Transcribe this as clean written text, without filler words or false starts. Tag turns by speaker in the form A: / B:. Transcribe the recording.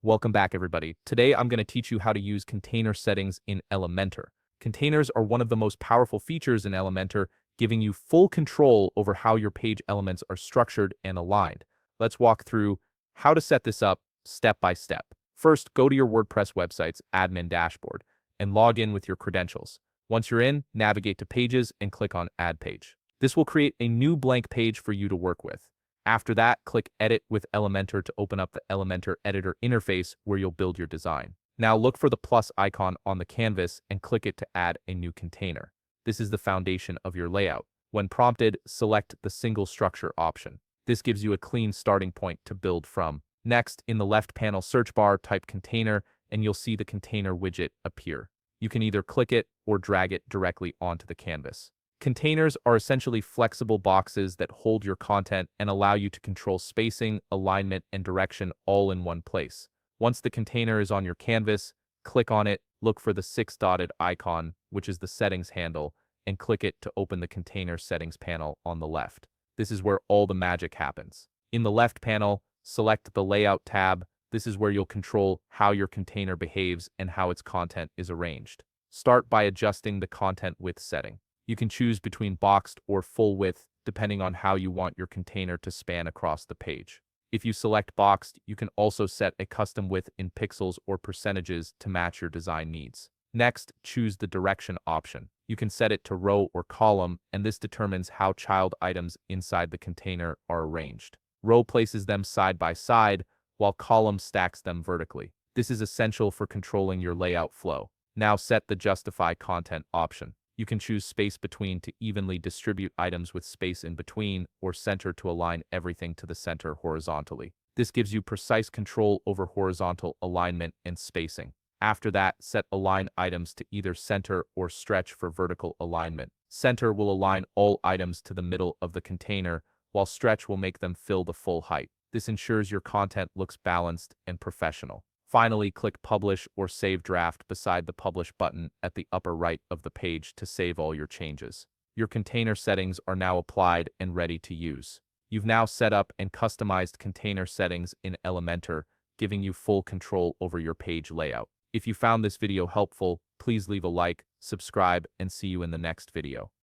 A: Welcome back, everybody. Today, I'm going to teach you how to use container settings in Elementor. Containers are one of the most powerful features in Elementor, giving you full control over how your page elements are structured and aligned. Let's walk through how to set this up step by step. First, go to your WordPress website's admin dashboard and log in with your credentials. Once you're in, navigate to Pages and click on Add Page. This will create a new blank page for you to work with. After that, click Edit with Elementor to open up the Elementor Editor interface where you'll build your design. Now look for the plus icon on the canvas and click it to add a new container. This is the foundation of your layout. When prompted, select the Single Structure option. This gives you a clean starting point to build from. Next, in the left panel search bar, type Container and you'll see the Container widget appear. You can either click it or drag it directly onto the canvas. Containers are essentially flexible boxes that hold your content and allow you to control spacing, alignment, and direction all in one place. Once the container is on your canvas, click on it, look for the six-dotted icon, which is the settings handle, and click it to open the container settings panel on the left. This is where all the magic happens. In the left panel, select the Layout tab. This is where you'll control how your container behaves and how its content is arranged. Start by adjusting the content width setting. You can choose between boxed or full width, depending on how you want your container to span across the page. If you select boxed, you can also set a custom width in pixels or percentages to match your design needs. Next, choose the direction option. You can set it to row or column, and this determines how child items inside the container are arranged. Row places them side by side, while column stacks them vertically. This is essential for controlling your layout flow. Now set the Justify Content option. You can choose space between to evenly distribute items with space in between, or center to align everything to the center horizontally. This gives you precise control over horizontal alignment and spacing. After that, set Align items to either center or stretch for vertical alignment. Center will align all items to the middle of the container, while stretch will make them fill the full height. This ensures your content looks balanced and professional. Finally, click Publish or Save Draft beside the Publish button at the upper right of the page to save all your changes. Your container settings are now applied and ready to use. You've now set up and customized container settings in Elementor, giving you full control over your page layout. If you found this video helpful, please leave a like, subscribe, and see you in the next video.